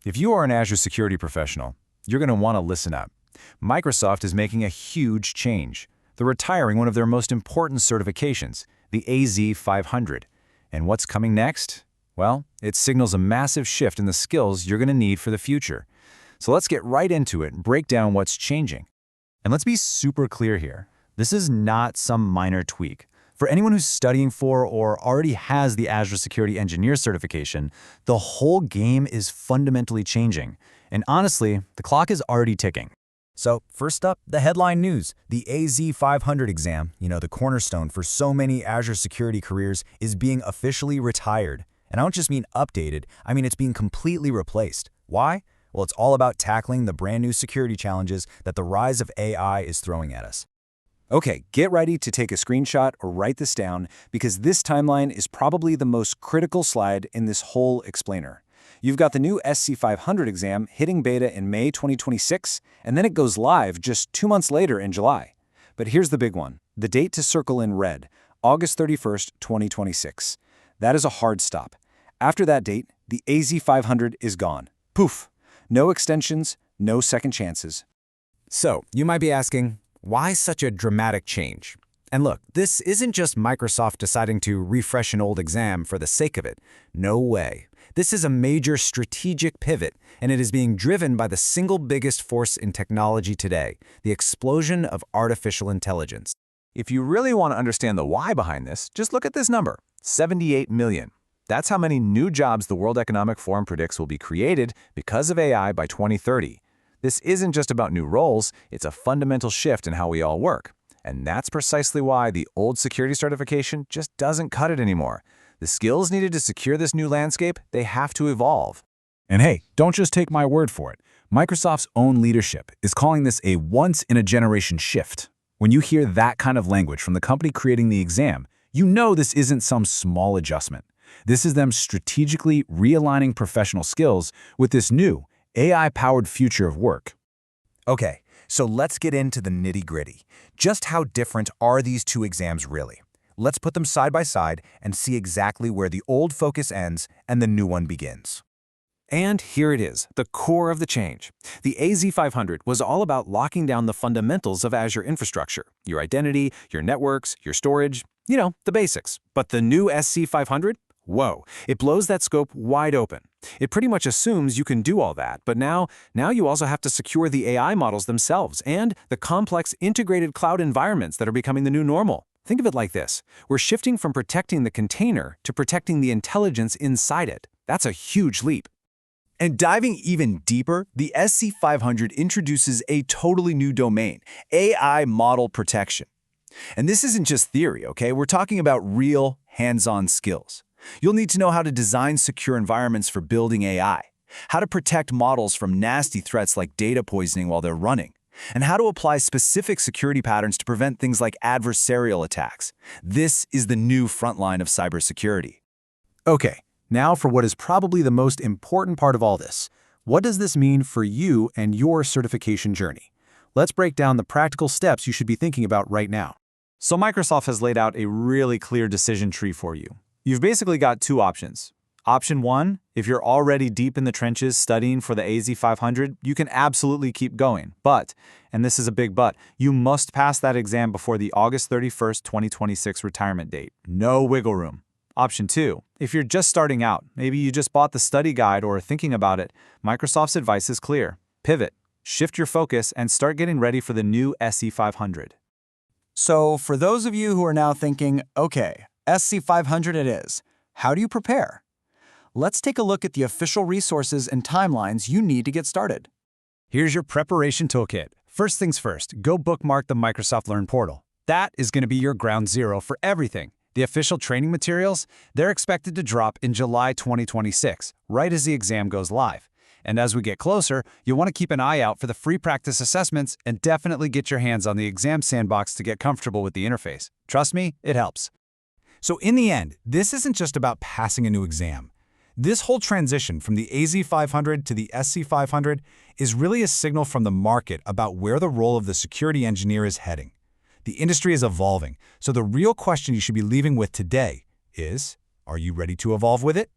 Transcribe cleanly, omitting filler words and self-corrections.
If you are an Azure security professional, you're going to want to listen up. Microsoft is making a huge change. They're retiring one of their most important certifications, the AZ-500. And what's coming next? Well, it signals a massive shift in the skills you're going to need for the future. So let's get right into it and break down what's changing. And let's be super clear here. This is not some minor tweak. For anyone who's studying for or already has the Azure Security Engineer certification, the whole game is fundamentally changing. And honestly, the clock is already ticking. So first up, the headline news. The AZ-500 exam, the cornerstone for so many Azure security careers, is being officially retired. And I don't just mean updated, I mean it's being completely replaced. Why? Well, it's all about tackling the brand new security challenges that the rise of AI is throwing at us. Okay, get ready to take a screenshot or write this down because this timeline is probably the most critical slide in this whole explainer. You've got the new SC500 exam hitting beta in May 2026, and then it goes live just 2 months later in July. But here's the big one, the date to circle in red, August 31st, 2026. That is a hard stop. After that date, the AZ500 is gone. Poof! No extensions, no second chances. So, you might be asking, why such a dramatic change? And look, this isn't just Microsoft deciding to refresh an old exam for the sake of it. No way. This is a major strategic pivot, and it is being driven by the single biggest force in technology today, the explosion of artificial intelligence. If you really want to understand the why behind this, just look at this number, 78 million. That's how many new jobs the World Economic Forum predicts will be created because of AI by 2030. This isn't just about new roles, it's a fundamental shift in how we all work. And that's precisely why the old security certification just doesn't cut it anymore. The skills needed to secure this new landscape, they have to evolve. And hey, don't just take my word for it. Microsoft's own leadership is calling this a once-in-a-generation shift. When you hear that kind of language from the company creating the exam, you know this isn't some small adjustment. This is them strategically realigning professional skills with this new, AI-powered future of work. Okay, so let's get into the nitty-gritty. Just how different are these two exams really? Let's put them side by side and see exactly where the old focus ends and the new one begins. And here it is, the core of the change. The AZ-500 was all about locking down the fundamentals of Azure infrastructure, your identity, your networks, your storage, the basics. But the new SC500? Whoa, it blows that scope wide open. It pretty much assumes you can do all that, but now you also have to secure the AI models themselves and the complex integrated cloud environments that are becoming the new normal. Think of it like this. We're shifting from protecting the container to protecting the intelligence inside it. That's a huge leap. And diving even deeper, the SC500 introduces a totally new domain, AI model protection. And this isn't just theory, okay? We're talking about real, hands-on skills. You'll need to know how to design secure environments for building AI, how to protect models from nasty threats like data poisoning while they're running, and how to apply specific security patterns to prevent things like adversarial attacks. This is the new frontline of cybersecurity. Okay, now for what is probably the most important part of all this. What does this mean for you and your certification journey? Let's break down the practical steps you should be thinking about right now. So Microsoft has laid out a really clear decision tree for you. You've basically got two options. Option one, if you're already deep in the trenches studying for the AZ-500, you can absolutely keep going. But, and this is a big but, you must pass that exam before the August 31st, 2026 retirement date. No wiggle room. Option two, if you're just starting out, maybe you just bought the study guide or are thinking about it, Microsoft's advice is clear. Pivot, shift your focus, and start getting ready for the new SC500. So for those of you who are now thinking, okay, SC500 it is. How do you prepare? Let's take a look at the official resources and timelines you need to get started. Here's your preparation toolkit. First things first, go bookmark the Microsoft Learn portal. That is going to be your ground zero for everything. The official training materials, they're expected to drop in July 2026, right as the exam goes live. And as we get closer, you'll want to keep an eye out for the free practice assessments and definitely get your hands on the exam sandbox to get comfortable with the interface. Trust me, it helps. So in the end, this isn't just about passing a new exam. This whole transition from the AZ-500 to the SC500 is really a signal from the market about where the role of the security engineer is heading. The industry is evolving, so the real question you should be leaving with today is, are you ready to evolve with it?